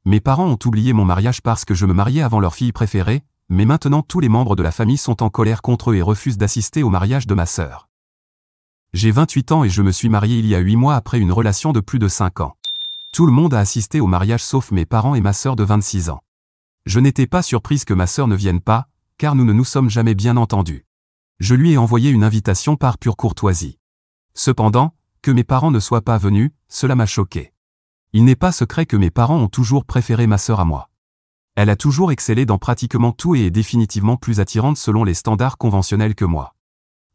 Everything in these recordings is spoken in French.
Mes parents ont oublié mon mariage parce que je me mariais avant leur fille préférée, mais maintenant tous les membres de la famille sont en colère contre eux et refusent d'assister au mariage de ma sœur. J'ai 28 ans et je me suis marié il y a 8 mois après une relation de plus de 5 ans. Tout le monde a assisté au mariage sauf mes parents et ma sœur de 26 ans. Je n'étais pas surprise que ma sœur ne vienne pas, car nous ne nous sommes jamais bien entendus. Je lui ai envoyé une invitation par pure courtoisie. Cependant, que mes parents ne soient pas venus, cela m'a choqué. Il n'est pas secret que mes parents ont toujours préféré ma sœur à moi. Elle a toujours excellé dans pratiquement tout et est définitivement plus attirante selon les standards conventionnels que moi.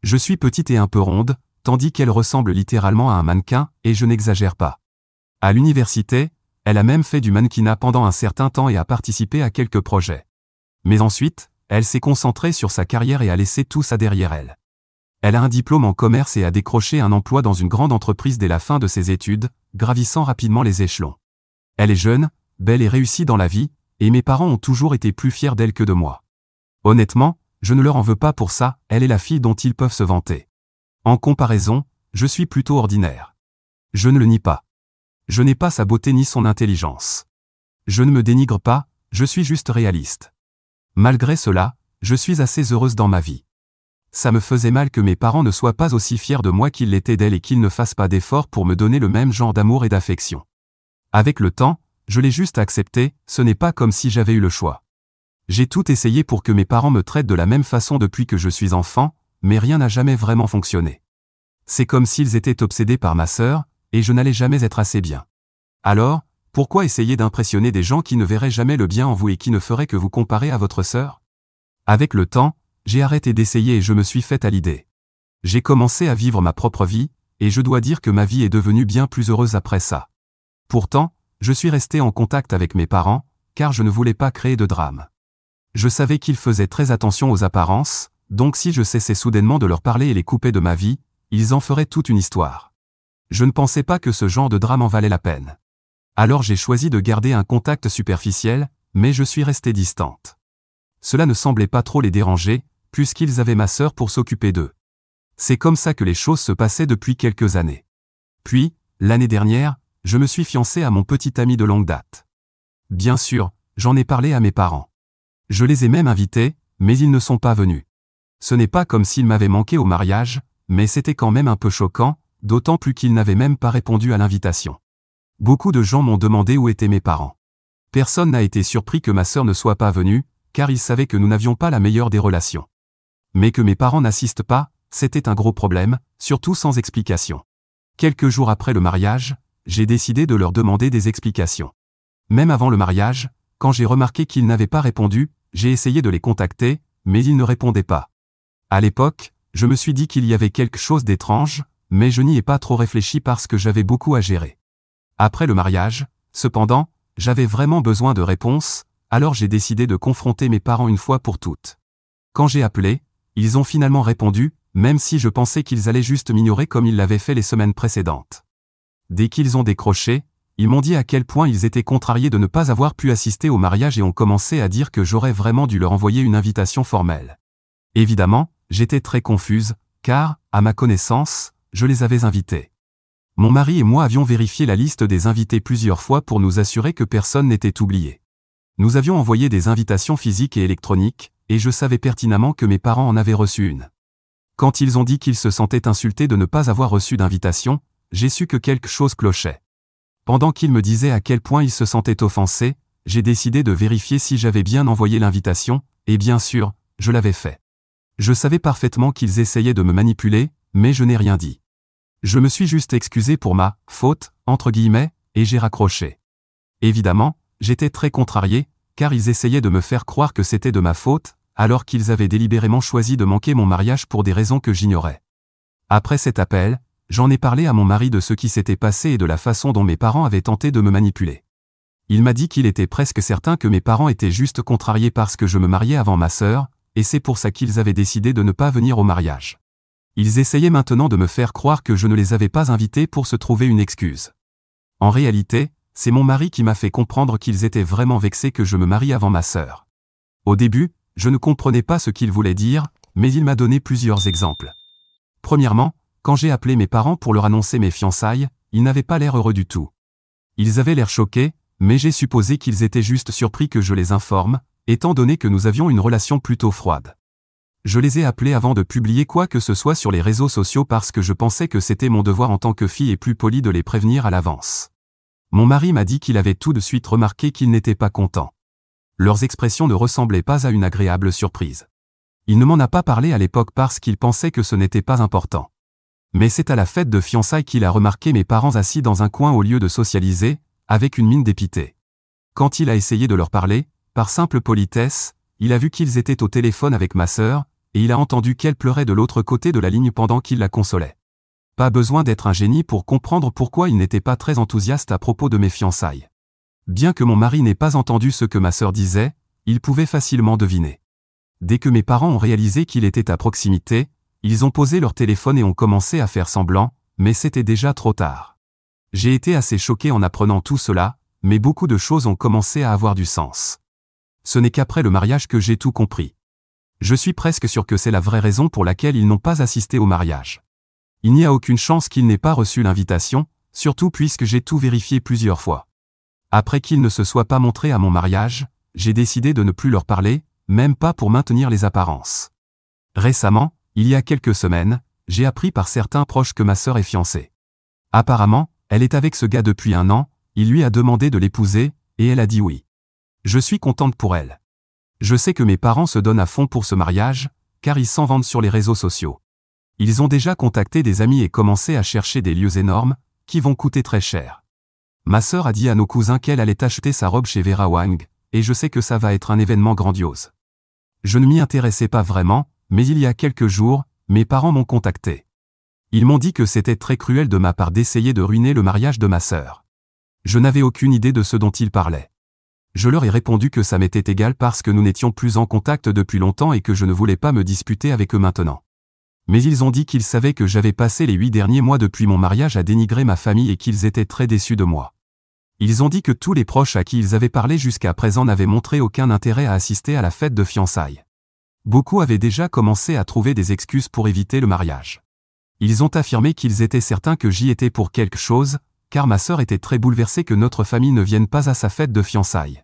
Je suis petite et un peu ronde, tandis qu'elle ressemble littéralement à un mannequin, et je n'exagère pas. À l'université, elle a même fait du mannequinat pendant un certain temps et a participé à quelques projets. Mais ensuite, elle s'est concentrée sur sa carrière et a laissé tout ça derrière elle. Elle a un diplôme en commerce et a décroché un emploi dans une grande entreprise dès la fin de ses études, gravissant rapidement les échelons. Elle est jeune, belle et réussie dans la vie, et mes parents ont toujours été plus fiers d'elle que de moi. Honnêtement, je ne leur en veux pas pour ça, elle est la fille dont ils peuvent se vanter. En comparaison, je suis plutôt ordinaire. Je ne le nie pas. Je n'ai pas sa beauté ni son intelligence. Je ne me dénigre pas, je suis juste réaliste. Malgré cela, je suis assez heureuse dans ma vie. Ça me faisait mal que mes parents ne soient pas aussi fiers de moi qu'ils l'étaient d'elle et qu'ils ne fassent pas d'efforts pour me donner le même genre d'amour et d'affection. Avec le temps, je l'ai juste accepté, ce n'est pas comme si j'avais eu le choix. J'ai tout essayé pour que mes parents me traitent de la même façon depuis que je suis enfant, mais rien n'a jamais vraiment fonctionné. C'est comme s'ils étaient obsédés par ma sœur, et je n'allais jamais être assez bien. Alors, pourquoi essayer d'impressionner des gens qui ne verraient jamais le bien en vous et qui ne feraient que vous comparer à votre sœur? Avec le temps, j'ai arrêté d'essayer et je me suis fait à l'idée. J'ai commencé à vivre ma propre vie, et je dois dire que ma vie est devenue bien plus heureuse après ça. Pourtant, je suis resté en contact avec mes parents, car je ne voulais pas créer de drame. Je savais qu'ils faisaient très attention aux apparences, donc si je cessais soudainement de leur parler et les couper de ma vie, ils en feraient toute une histoire. Je ne pensais pas que ce genre de drame en valait la peine. Alors j'ai choisi de garder un contact superficiel, mais je suis restée distante. Cela ne semblait pas trop les déranger, puisqu'ils avaient ma sœur pour s'occuper d'eux. C'est comme ça que les choses se passaient depuis quelques années. Puis, l'année dernière, je me suis fiancée à mon petit ami de longue date. Bien sûr, j'en ai parlé à mes parents. Je les ai même invités, mais ils ne sont pas venus. Ce n'est pas comme s'ils m'avaient manqué au mariage, mais c'était quand même un peu choquant, d'autant plus qu'ils n'avaient même pas répondu à l'invitation. Beaucoup de gens m'ont demandé où étaient mes parents. Personne n'a été surpris que ma sœur ne soit pas venue, car ils savaient que nous n'avions pas la meilleure des relations. Mais que mes parents n'assistent pas, c'était un gros problème, surtout sans explication. Quelques jours après le mariage, j'ai décidé de leur demander des explications. Même avant le mariage, quand j'ai remarqué qu'ils n'avaient pas répondu, j'ai essayé de les contacter, mais ils ne répondaient pas. À l'époque, je me suis dit qu'il y avait quelque chose d'étrange, mais je n'y ai pas trop réfléchi parce que j'avais beaucoup à gérer. Après le mariage, cependant, j'avais vraiment besoin de réponses, alors j'ai décidé de confronter mes parents une fois pour toutes. Quand j'ai appelé, ils ont finalement répondu, même si je pensais qu'ils allaient juste m'ignorer comme ils l'avaient fait les semaines précédentes. Dès qu'ils ont décroché, ils m'ont dit à quel point ils étaient contrariés de ne pas avoir pu assister au mariage et ont commencé à dire que j'aurais vraiment dû leur envoyer une invitation formelle. Évidemment, j'étais très confuse, car, à ma connaissance, je les avais invités. Mon mari et moi avions vérifié la liste des invités plusieurs fois pour nous assurer que personne n'était oublié. Nous avions envoyé des invitations physiques et électroniques, et je savais pertinemment que mes parents en avaient reçu une. Quand ils ont dit qu'ils se sentaient insultés de ne pas avoir reçu d'invitation, j'ai su que quelque chose clochait. Pendant qu'ils me disaient à quel point ils se sentaient offensés, j'ai décidé de vérifier si j'avais bien envoyé l'invitation, et bien sûr, je l'avais fait. Je savais parfaitement qu'ils essayaient de me manipuler, mais je n'ai rien dit. Je me suis juste excusé pour ma « faute », entre guillemets, et j'ai raccroché. Évidemment, j'étais très contrarié, car ils essayaient de me faire croire que c'était de ma faute, alors qu'ils avaient délibérément choisi de manquer mon mariage pour des raisons que j'ignorais. Après cet appel, j'en ai parlé à mon mari de ce qui s'était passé et de la façon dont mes parents avaient tenté de me manipuler. Il m'a dit qu'il était presque certain que mes parents étaient juste contrariés parce que je me mariais avant ma sœur, et c'est pour ça qu'ils avaient décidé de ne pas venir au mariage. Ils essayaient maintenant de me faire croire que je ne les avais pas invités pour se trouver une excuse. En réalité, c'est mon mari qui m'a fait comprendre qu'ils étaient vraiment vexés que je me marie avant ma sœur. Au début, je ne comprenais pas ce qu'il voulait dire, mais il m'a donné plusieurs exemples. Premièrement, quand j'ai appelé mes parents pour leur annoncer mes fiançailles, ils n'avaient pas l'air heureux du tout. Ils avaient l'air choqués, mais j'ai supposé qu'ils étaient juste surpris que je les informe, étant donné que nous avions une relation plutôt froide. Je les ai appelés avant de publier quoi que ce soit sur les réseaux sociaux parce que je pensais que c'était mon devoir en tant que fille et plus poli de les prévenir à l'avance. Mon mari m'a dit qu'il avait tout de suite remarqué qu'ils n'étaient pas contents. Leurs expressions ne ressemblaient pas à une agréable surprise. Il ne m'en a pas parlé à l'époque parce qu'il pensait que ce n'était pas important. Mais c'est à la fête de fiançailles qu'il a remarqué mes parents assis dans un coin au lieu de socialiser, avec une mine dépitée. Quand il a essayé de leur parler, par simple politesse, il a vu qu'ils étaient au téléphone avec ma sœur, et il a entendu qu'elle pleurait de l'autre côté de la ligne pendant qu'il la consolait. Pas besoin d'être un génie pour comprendre pourquoi il n'était pas très enthousiaste à propos de mes fiançailles. Bien que mon mari n'ait pas entendu ce que ma sœur disait, il pouvait facilement deviner. Dès que mes parents ont réalisé qu'il était à proximité, ils ont posé leur téléphone et ont commencé à faire semblant, mais c'était déjà trop tard. J'ai été assez choqué en apprenant tout cela, mais beaucoup de choses ont commencé à avoir du sens. Ce n'est qu'après le mariage que j'ai tout compris. Je suis presque sûr que c'est la vraie raison pour laquelle ils n'ont pas assisté au mariage. Il n'y a aucune chance qu'ils n'aient pas reçu l'invitation, surtout puisque j'ai tout vérifié plusieurs fois. Après qu'ils ne se soient pas montrés à mon mariage, j'ai décidé de ne plus leur parler, même pas pour maintenir les apparences. Récemment, il y a quelques semaines, j'ai appris par certains proches que ma sœur est fiancée. Apparemment, elle est avec ce gars depuis 1 an, il lui a demandé de l'épouser, et elle a dit oui. Je suis contente pour elle. Je sais que mes parents se donnent à fond pour ce mariage, car ils s'en vantent sur les réseaux sociaux. Ils ont déjà contacté des amis et commencé à chercher des lieux énormes, qui vont coûter très cher. Ma sœur a dit à nos cousins qu'elle allait acheter sa robe chez Vera Wang, et je sais que ça va être un événement grandiose. Je ne m'y intéressais pas vraiment, mais il y a quelques jours, mes parents m'ont contacté. Ils m'ont dit que c'était très cruel de ma part d'essayer de ruiner le mariage de ma sœur. Je n'avais aucune idée de ce dont ils parlaient. Je leur ai répondu que ça m'était égal parce que nous n'étions plus en contact depuis longtemps et que je ne voulais pas me disputer avec eux maintenant. Mais ils ont dit qu'ils savaient que j'avais passé les 8 derniers mois depuis mon mariage à dénigrer ma famille et qu'ils étaient très déçus de moi. Ils ont dit que tous les proches à qui ils avaient parlé jusqu'à présent n'avaient montré aucun intérêt à assister à la fête de fiançailles. Beaucoup avaient déjà commencé à trouver des excuses pour éviter le mariage. Ils ont affirmé qu'ils étaient certains que j'y étais pour quelque chose, car ma sœur était très bouleversée que notre famille ne vienne pas à sa fête de fiançailles.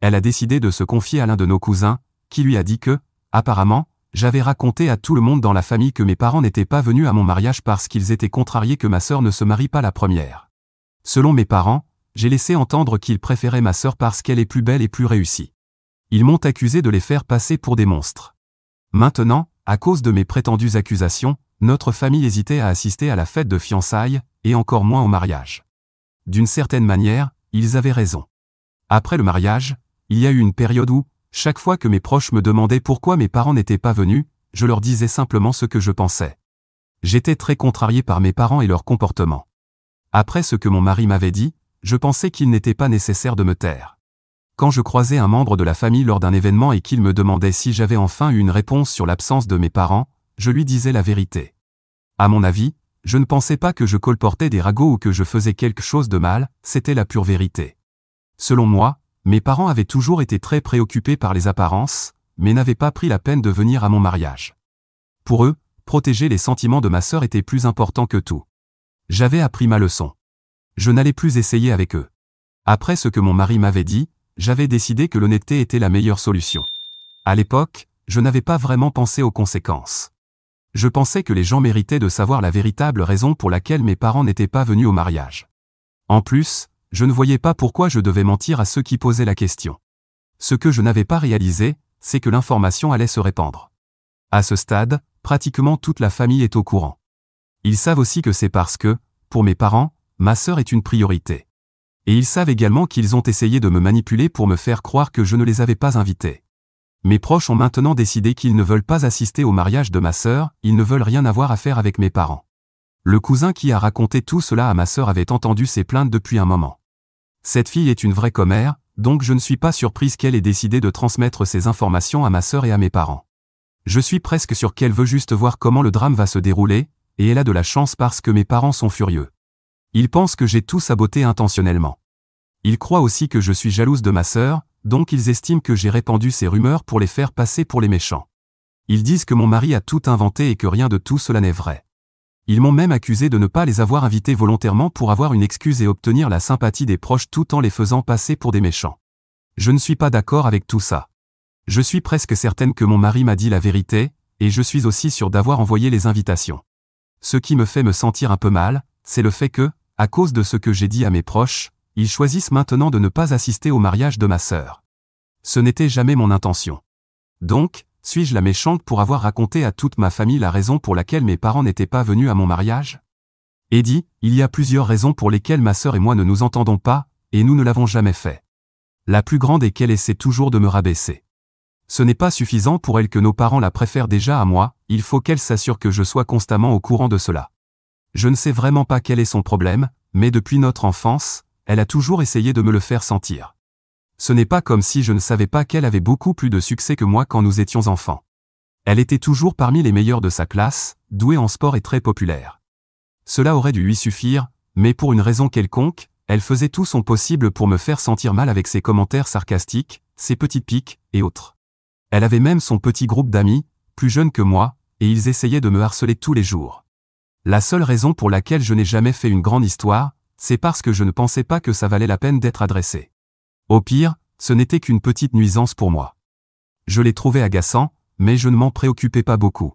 Elle a décidé de se confier à l'un de nos cousins, qui lui a dit que, apparemment, j'avais raconté à tout le monde dans la famille que mes parents n'étaient pas venus à mon mariage parce qu'ils étaient contrariés que ma sœur ne se marie pas la première. Selon mes parents, j'ai laissé entendre qu'ils préféraient ma sœur parce qu'elle est plus belle et plus réussie. Ils m'ont accusé de les faire passer pour des monstres. Maintenant, à cause de mes prétendues accusations, notre famille hésitait à assister à la fête de fiançailles, et encore moins au mariage. D'une certaine manière, ils avaient raison. Après le mariage, il y a eu une période où, chaque fois que mes proches me demandaient pourquoi mes parents n'étaient pas venus, je leur disais simplement ce que je pensais. J'étais très contrarié par mes parents et leur comportement. Après ce que mon mari m'avait dit, je pensais qu'il n'était pas nécessaire de me taire. Quand je croisais un membre de la famille lors d'un événement et qu'il me demandait si j'avais enfin eu une réponse sur l'absence de mes parents, je lui disais la vérité. À mon avis, je ne pensais pas que je colportais des ragots ou que je faisais quelque chose de mal, c'était la pure vérité. Selon moi, mes parents avaient toujours été très préoccupés par les apparences, mais n'avaient pas pris la peine de venir à mon mariage. Pour eux, protéger les sentiments de ma sœur était plus important que tout. J'avais appris ma leçon. Je n'allais plus essayer avec eux. Après ce que mon mari m'avait dit, j'avais décidé que l'honnêteté était la meilleure solution. À l'époque, je n'avais pas vraiment pensé aux conséquences. Je pensais que les gens méritaient de savoir la véritable raison pour laquelle mes parents n'étaient pas venus au mariage. En plus, je ne voyais pas pourquoi je devais mentir à ceux qui posaient la question. Ce que je n'avais pas réalisé, c'est que l'information allait se répandre. À ce stade, pratiquement toute la famille est au courant. Ils savent aussi que c'est parce que, pour mes parents, ma sœur est une priorité. Et ils savent également qu'ils ont essayé de me manipuler pour me faire croire que je ne les avais pas invités. Mes proches ont maintenant décidé qu'ils ne veulent pas assister au mariage de ma sœur, ils ne veulent rien avoir à faire avec mes parents. Le cousin qui a raconté tout cela à ma sœur avait entendu ses plaintes depuis un moment. Cette fille est une vraie commère, donc je ne suis pas surprise qu'elle ait décidé de transmettre ces informations à ma sœur et à mes parents. Je suis presque sûr qu'elle veut juste voir comment le drame va se dérouler, et elle a de la chance parce que mes parents sont furieux. Ils pensent que j'ai tout saboté intentionnellement. Ils croient aussi que je suis jalouse de ma sœur, donc ils estiment que j'ai répandu ces rumeurs pour les faire passer pour les méchants. Ils disent que mon mari a tout inventé et que rien de tout cela n'est vrai. Ils m'ont même accusé de ne pas les avoir invités volontairement pour avoir une excuse et obtenir la sympathie des proches tout en les faisant passer pour des méchants. Je ne suis pas d'accord avec tout ça. Je suis presque certaine que mon mari m'a dit la vérité, et je suis aussi sûre d'avoir envoyé les invitations. Ce qui me fait me sentir un peu mal, c'est le fait que, à cause de ce que j'ai dit à mes proches, ils choisissent maintenant de ne pas assister au mariage de ma sœur. Ce n'était jamais mon intention. Donc, suis-je la méchante pour avoir raconté à toute ma famille la raison pour laquelle mes parents n'étaient pas venus à mon mariage? Eddie, il y a plusieurs raisons pour lesquelles ma sœur et moi ne nous entendons pas, et nous ne l'avons jamais fait. La plus grande est qu'elle essaie toujours de me rabaisser. Ce n'est pas suffisant pour elle que nos parents la préfèrent déjà à moi, il faut qu'elle s'assure que je sois constamment au courant de cela. Je ne sais vraiment pas quel est son problème, mais depuis notre enfance, elle a toujours essayé de me le faire sentir. Ce n'est pas comme si je ne savais pas qu'elle avait beaucoup plus de succès que moi quand nous étions enfants. Elle était toujours parmi les meilleures de sa classe, douée en sport et très populaire. Cela aurait dû lui suffire, mais pour une raison quelconque, elle faisait tout son possible pour me faire sentir mal avec ses commentaires sarcastiques, ses petites piques, et autres. Elle avait même son petit groupe d'amis, plus jeunes que moi, et ils essayaient de me harceler tous les jours. La seule raison pour laquelle je n'ai jamais fait une grande histoire, c'est parce que je ne pensais pas que ça valait la peine d'être adressé. Au pire, ce n'était qu'une petite nuisance pour moi. Je l'ai trouvé agaçant, mais je ne m'en préoccupais pas beaucoup.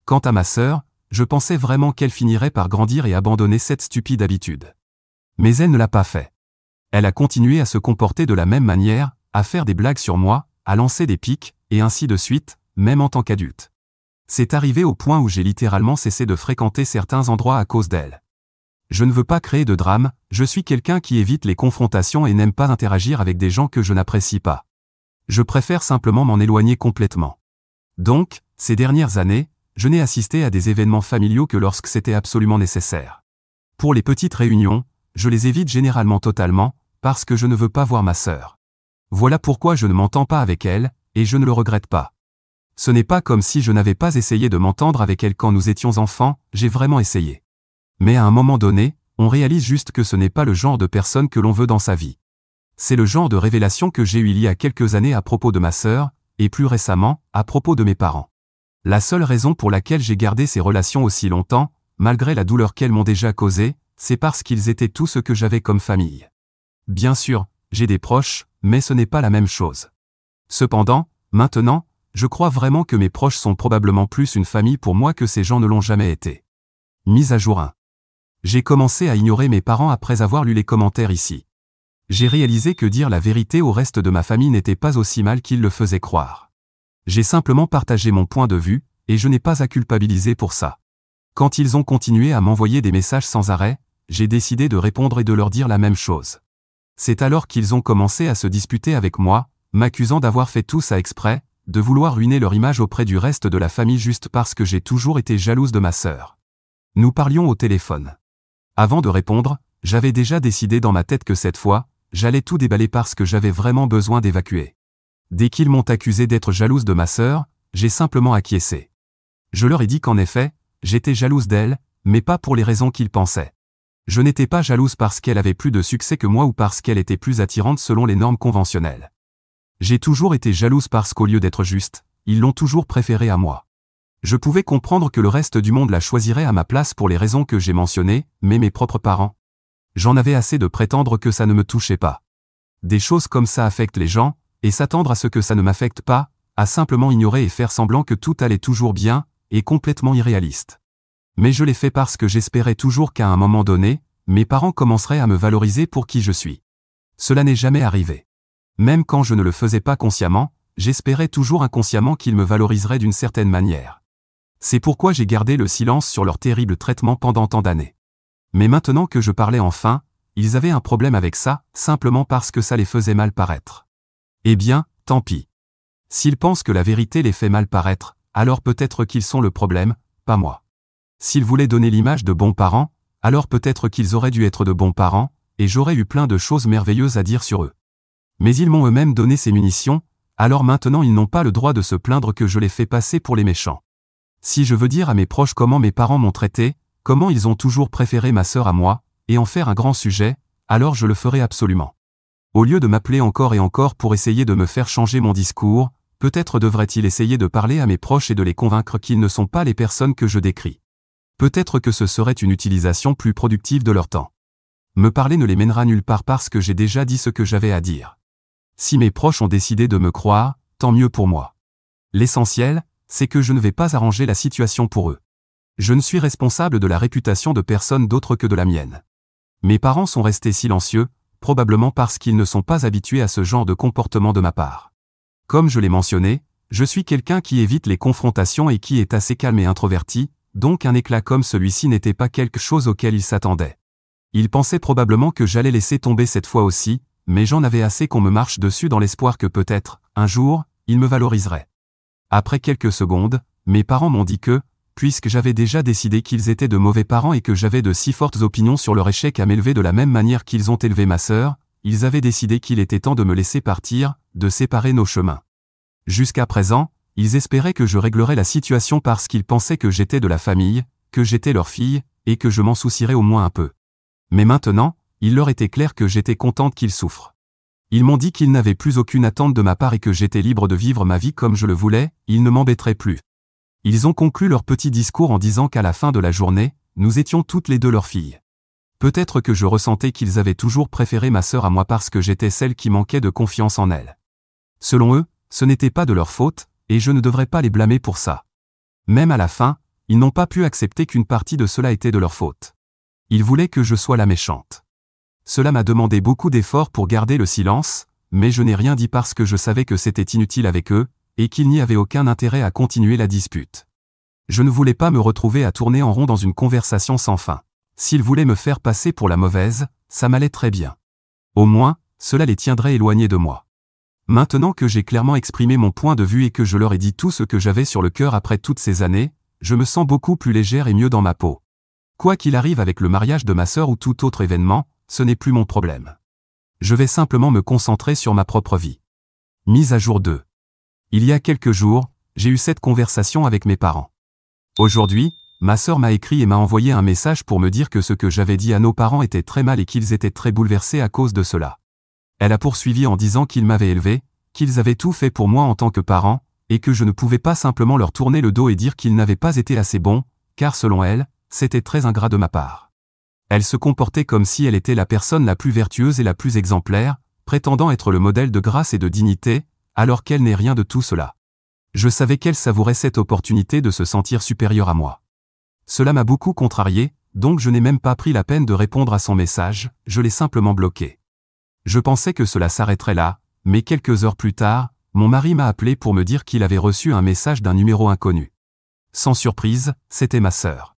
Quant à ma sœur, je pensais vraiment qu'elle finirait par grandir et abandonner cette stupide habitude. Mais elle ne l'a pas fait. Elle a continué à se comporter de la même manière, à faire des blagues sur moi, à lancer des piques, et ainsi de suite, même en tant qu'adulte. C'est arrivé au point où j'ai littéralement cessé de fréquenter certains endroits à cause d'elle. Je ne veux pas créer de drame, je suis quelqu'un qui évite les confrontations et n'aime pas interagir avec des gens que je n'apprécie pas. Je préfère simplement m'en éloigner complètement. Donc, ces dernières années, je n'ai assisté à des événements familiaux que lorsque c'était absolument nécessaire. Pour les petites réunions, je les évite généralement totalement, parce que je ne veux pas voir ma sœur. Voilà pourquoi je ne m'entends pas avec elle, et je ne le regrette pas. Ce n'est pas comme si je n'avais pas essayé de m'entendre avec elle quand nous étions enfants, j'ai vraiment essayé. Mais à un moment donné, on réalise juste que ce n'est pas le genre de personne que l'on veut dans sa vie. C'est le genre de révélation que j'ai eue il y a quelques années à propos de ma sœur, et plus récemment, à propos de mes parents. La seule raison pour laquelle j'ai gardé ces relations aussi longtemps, malgré la douleur qu'elles m'ont déjà causée, c'est parce qu'ils étaient tout ce que j'avais comme famille. Bien sûr, j'ai des proches, mais ce n'est pas la même chose. Cependant, maintenant, je crois vraiment que mes proches sont probablement plus une famille pour moi que ces gens ne l'ont jamais été. Mise à jour 1. J'ai commencé à ignorer mes parents après avoir lu les commentaires ici. J'ai réalisé que dire la vérité au reste de ma famille n'était pas aussi mal qu'ils le faisaient croire. J'ai simplement partagé mon point de vue, et je n'ai pas à culpabiliser pour ça. Quand ils ont continué à m'envoyer des messages sans arrêt, j'ai décidé de répondre et de leur dire la même chose. C'est alors qu'ils ont commencé à se disputer avec moi, m'accusant d'avoir fait tout ça exprès, de vouloir ruiner leur image auprès du reste de la famille juste parce que j'ai toujours été jalouse de ma sœur. Nous parlions au téléphone. Avant de répondre, j'avais déjà décidé dans ma tête que cette fois, j'allais tout déballer parce que j'avais vraiment besoin d'évacuer. Dès qu'ils m'ont accusé d'être jalouse de ma sœur, j'ai simplement acquiescé. Je leur ai dit qu'en effet, j'étais jalouse d'elle, mais pas pour les raisons qu'ils pensaient. Je n'étais pas jalouse parce qu'elle avait plus de succès que moi ou parce qu'elle était plus attirante selon les normes conventionnelles. J'ai toujours été jalouse parce qu'au lieu d'être juste, ils l'ont toujours préférée à moi. Je pouvais comprendre que le reste du monde la choisirait à ma place pour les raisons que j'ai mentionnées, mais mes propres parents. J'en avais assez de prétendre que ça ne me touchait pas. Des choses comme ça affectent les gens, et s'attendre à ce que ça ne m'affecte pas, à simplement ignorer et faire semblant que tout allait toujours bien, est complètement irréaliste. Mais je l'ai fait parce que j'espérais toujours qu'à un moment donné, mes parents commenceraient à me valoriser pour qui je suis. Cela n'est jamais arrivé. Même quand je ne le faisais pas consciemment, j'espérais toujours inconsciemment qu'ils me valoriseraient d'une certaine manière. C'est pourquoi j'ai gardé le silence sur leur terrible traitement pendant tant d'années. Mais maintenant que je parlais enfin, ils avaient un problème avec ça, simplement parce que ça les faisait mal paraître. Eh bien, tant pis. S'ils pensent que la vérité les fait mal paraître, alors peut-être qu'ils sont le problème, pas moi. S'ils voulaient donner l'image de bons parents, alors peut-être qu'ils auraient dû être de bons parents, et j'aurais eu plein de choses merveilleuses à dire sur eux. Mais ils m'ont eux-mêmes donné ces munitions, alors maintenant ils n'ont pas le droit de se plaindre que je les fais passer pour les méchants. Si je veux dire à mes proches comment mes parents m'ont traité, comment ils ont toujours préféré ma sœur à moi, et en faire un grand sujet, alors je le ferai absolument. Au lieu de m'appeler encore et encore pour essayer de me faire changer mon discours, peut-être devrait-il essayer de parler à mes proches et de les convaincre qu'ils ne sont pas les personnes que je décris. Peut-être que ce serait une utilisation plus productive de leur temps. Me parler ne les mènera nulle part parce que j'ai déjà dit ce que j'avais à dire. Si mes proches ont décidé de me croire, tant mieux pour moi. L'essentiel, c'est que je ne vais pas arranger la situation pour eux. Je ne suis responsable de la réputation de personne d'autre que de la mienne. Mes parents sont restés silencieux, probablement parce qu'ils ne sont pas habitués à ce genre de comportement de ma part. Comme je l'ai mentionné, je suis quelqu'un qui évite les confrontations et qui est assez calme et introverti, donc un éclat comme celui-ci n'était pas quelque chose auquel ils s'attendaient. Ils pensaient probablement que j'allais laisser tomber cette fois aussi, mais j'en avais assez qu'on me marche dessus dans l'espoir que peut-être, un jour, ils me valoriseraient. Après quelques secondes, mes parents m'ont dit que, puisque j'avais déjà décidé qu'ils étaient de mauvais parents et que j'avais de si fortes opinions sur leur échec à m'élever de la même manière qu'ils ont élevé ma sœur, ils avaient décidé qu'il était temps de me laisser partir, de séparer nos chemins. Jusqu'à présent, ils espéraient que je réglerais la situation parce qu'ils pensaient que j'étais de la famille, que j'étais leur fille, et que je m'en soucierais au moins un peu. Mais maintenant, il leur était clair que j'étais contente qu'ils souffrent. Ils m'ont dit qu'ils n'avaient plus aucune attente de ma part et que j'étais libre de vivre ma vie comme je le voulais, ils ne m'embêteraient plus. Ils ont conclu leur petit discours en disant qu'à la fin de la journée, nous étions toutes les deux leurs filles. Peut-être que je ressentais qu'ils avaient toujours préféré ma sœur à moi parce que j'étais celle qui manquait de confiance en elle. Selon eux, ce n'était pas de leur faute, et je ne devrais pas les blâmer pour ça. Même à la fin, ils n'ont pas pu accepter qu'une partie de cela était de leur faute. Ils voulaient que je sois la méchante. Cela m'a demandé beaucoup d'efforts pour garder le silence, mais je n'ai rien dit parce que je savais que c'était inutile avec eux, et qu'il n'y avait aucun intérêt à continuer la dispute. Je ne voulais pas me retrouver à tourner en rond dans une conversation sans fin. S'ils voulaient me faire passer pour la mauvaise, ça m'allait très bien. Au moins, cela les tiendrait éloignés de moi. Maintenant que j'ai clairement exprimé mon point de vue et que je leur ai dit tout ce que j'avais sur le cœur après toutes ces années, je me sens beaucoup plus légère et mieux dans ma peau. Quoi qu'il arrive avec le mariage de ma sœur ou tout autre événement, ce n'est plus mon problème. Je vais simplement me concentrer sur ma propre vie. Mise à jour 2. Il y a quelques jours, j'ai eu cette conversation avec mes parents. Aujourd'hui, ma sœur m'a écrit et m'a envoyé un message pour me dire que ce que j'avais dit à nos parents était très mal et qu'ils étaient très bouleversés à cause de cela. Elle a poursuivi en disant qu'ils m'avaient élevé, qu'ils avaient tout fait pour moi en tant que parent, et que je ne pouvais pas simplement leur tourner le dos et dire qu'ils n'avaient pas été assez bons, car selon elle, c'était très ingrat de ma part. Elle se comportait comme si elle était la personne la plus vertueuse et la plus exemplaire, prétendant être le modèle de grâce et de dignité, alors qu'elle n'est rien de tout cela. Je savais qu'elle savourait cette opportunité de se sentir supérieure à moi. Cela m'a beaucoup contrarié, donc je n'ai même pas pris la peine de répondre à son message, je l'ai simplement bloqué. Je pensais que cela s'arrêterait là, mais quelques heures plus tard, mon mari m'a appelé pour me dire qu'il avait reçu un message d'un numéro inconnu. Sans surprise, c'était ma sœur.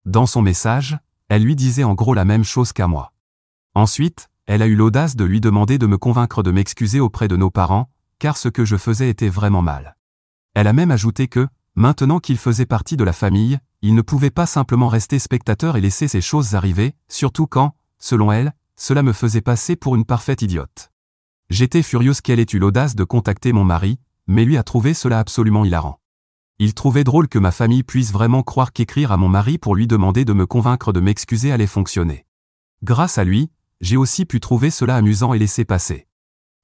Dans son message, elle lui disait en gros la même chose qu'à moi. Ensuite, elle a eu l'audace de lui demander de me convaincre de m'excuser auprès de nos parents, car ce que je faisais était vraiment mal. Elle a même ajouté que, maintenant qu'il faisait partie de la famille, il ne pouvait pas simplement rester spectateur et laisser ces choses arriver, surtout quand, selon elle, cela me faisait passer pour une parfaite idiote. J'étais furieuse qu'elle ait eu l'audace de contacter mon mari, mais lui a trouvé cela absolument hilarant. Il trouvait drôle que ma famille puisse vraiment croire qu'écrire à mon mari pour lui demander de me convaincre de m'excuser allait fonctionner. Grâce à lui, j'ai aussi pu trouver cela amusant et laisser passer.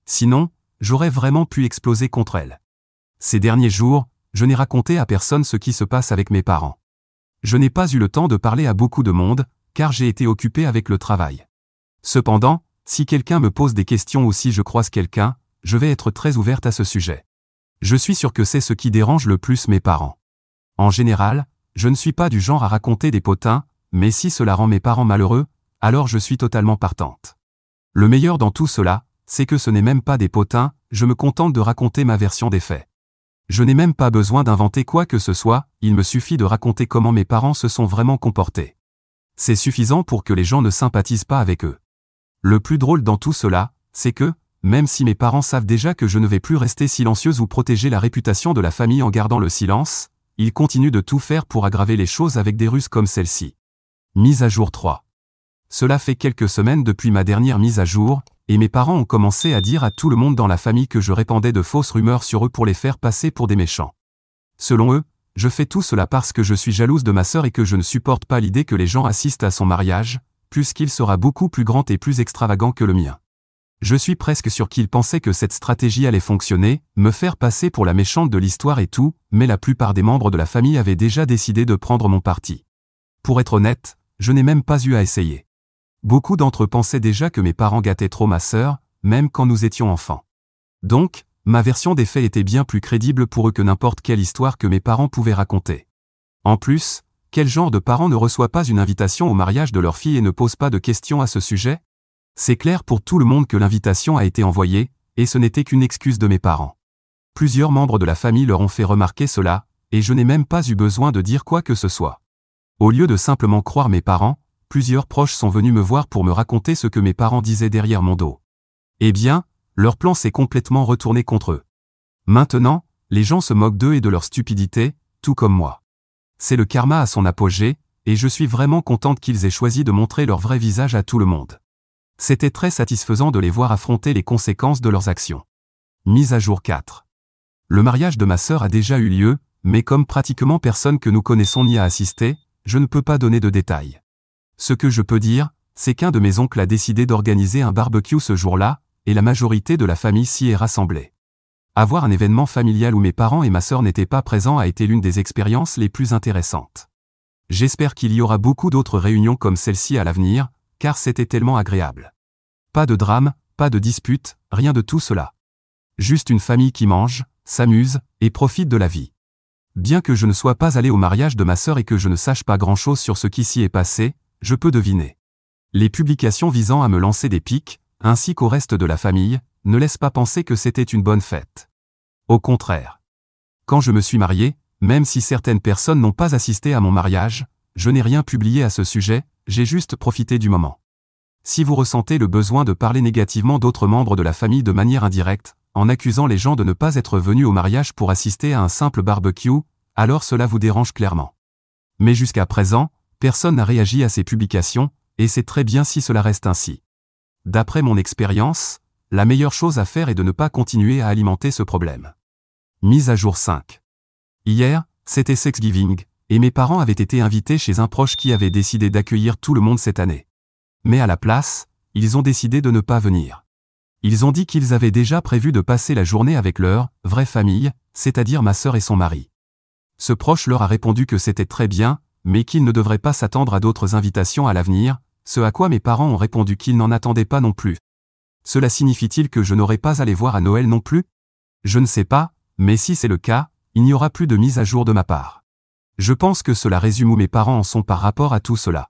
Sinon, j'aurais vraiment pu exploser contre elle. Ces derniers jours, je n'ai raconté à personne ce qui se passe avec mes parents. Je n'ai pas eu le temps de parler à beaucoup de monde, car j'ai été occupé avec le travail. Cependant, si quelqu'un me pose des questions ou si je croise quelqu'un, je vais être très ouverte à ce sujet. Je suis sûr que c'est ce qui dérange le plus mes parents. En général, je ne suis pas du genre à raconter des potins, mais si cela rend mes parents malheureux, alors je suis totalement partante. Le meilleur dans tout cela, c'est que ce n'est même pas des potins, je me contente de raconter ma version des faits. Je n'ai même pas besoin d'inventer quoi que ce soit, il me suffit de raconter comment mes parents se sont vraiment comportés. C'est suffisant pour que les gens ne sympathisent pas avec eux. Le plus drôle dans tout cela, c'est que, même si mes parents savent déjà que je ne vais plus rester silencieuse ou protéger la réputation de la famille en gardant le silence, ils continuent de tout faire pour aggraver les choses avec des ruses comme celle-ci. Mise à jour 3. Cela fait quelques semaines depuis ma dernière mise à jour, et mes parents ont commencé à dire à tout le monde dans la famille que je répandais de fausses rumeurs sur eux pour les faire passer pour des méchants. Selon eux, je fais tout cela parce que je suis jalouse de ma sœur et que je ne supporte pas l'idée que les gens assistent à son mariage, puisqu'il sera beaucoup plus grand et plus extravagant que le mien. Je suis presque sûr qu'ils pensaient que cette stratégie allait fonctionner, me faire passer pour la méchante de l'histoire et tout, mais la plupart des membres de la famille avaient déjà décidé de prendre mon parti. Pour être honnête, je n'ai même pas eu à essayer. Beaucoup d'entre eux pensaient déjà que mes parents gâtaient trop ma sœur, même quand nous étions enfants. Donc, ma version des faits était bien plus crédible pour eux que n'importe quelle histoire que mes parents pouvaient raconter. En plus, quel genre de parent ne reçoit pas une invitation au mariage de leur fille et ne pose pas de questions à ce sujet? C'est clair pour tout le monde que l'invitation a été envoyée, et ce n'était qu'une excuse de mes parents. Plusieurs membres de la famille leur ont fait remarquer cela, et je n'ai même pas eu besoin de dire quoi que ce soit. Au lieu de simplement croire mes parents, plusieurs proches sont venus me voir pour me raconter ce que mes parents disaient derrière mon dos. Eh bien, leur plan s'est complètement retourné contre eux. Maintenant, les gens se moquent d'eux et de leur stupidité, tout comme moi. C'est le karma à son apogée, et je suis vraiment contente qu'ils aient choisi de montrer leur vrai visage à tout le monde. C'était très satisfaisant de les voir affronter les conséquences de leurs actions. Mise à jour 4. Le mariage de ma sœur a déjà eu lieu, mais comme pratiquement personne que nous connaissons n'y a assisté, je ne peux pas donner de détails. Ce que je peux dire, c'est qu'un de mes oncles a décidé d'organiser un barbecue ce jour-là, et la majorité de la famille s'y est rassemblée. Avoir un événement familial où mes parents et ma sœur n'étaient pas présents a été l'une des expériences les plus intéressantes. J'espère qu'il y aura beaucoup d'autres réunions comme celle-ci à l'avenir, car c'était tellement agréable. Pas de drame, pas de dispute, rien de tout cela. Juste une famille qui mange, s'amuse, et profite de la vie. Bien que je ne sois pas allé au mariage de ma sœur et que je ne sache pas grand-chose sur ce qui s'y est passé, je peux deviner. Les publications visant à me lancer des pics, ainsi qu'au reste de la famille, ne laissent pas penser que c'était une bonne fête. Au contraire. Quand je me suis marié, même si certaines personnes n'ont pas assisté à mon mariage, je n'ai rien publié à ce sujet, j'ai juste profité du moment. Si vous ressentez le besoin de parler négativement d'autres membres de la famille de manière indirecte, en accusant les gens de ne pas être venus au mariage pour assister à un simple barbecue, alors cela vous dérange clairement. Mais jusqu'à présent, personne n'a réagi à ces publications, et c'est très bien si cela reste ainsi. D'après mon expérience, la meilleure chose à faire est de ne pas continuer à alimenter ce problème. Mise à jour 5. Hier, c'était Thanksgiving, et mes parents avaient été invités chez un proche qui avait décidé d'accueillir tout le monde cette année. Mais à la place, ils ont décidé de ne pas venir. Ils ont dit qu'ils avaient déjà prévu de passer la journée avec leur vraie famille, c'est-à-dire ma sœur et son mari. Ce proche leur a répondu que c'était très bien, mais qu'ils ne devraient pas s'attendre à d'autres invitations à l'avenir, ce à quoi mes parents ont répondu qu'ils n'en attendaient pas non plus. Cela signifie-t-il que je n'aurai pas à les voir à Noël non plus? Je ne sais pas, mais si c'est le cas, il n'y aura plus de mise à jour de ma part. Je pense que cela résume où mes parents en sont par rapport à tout cela.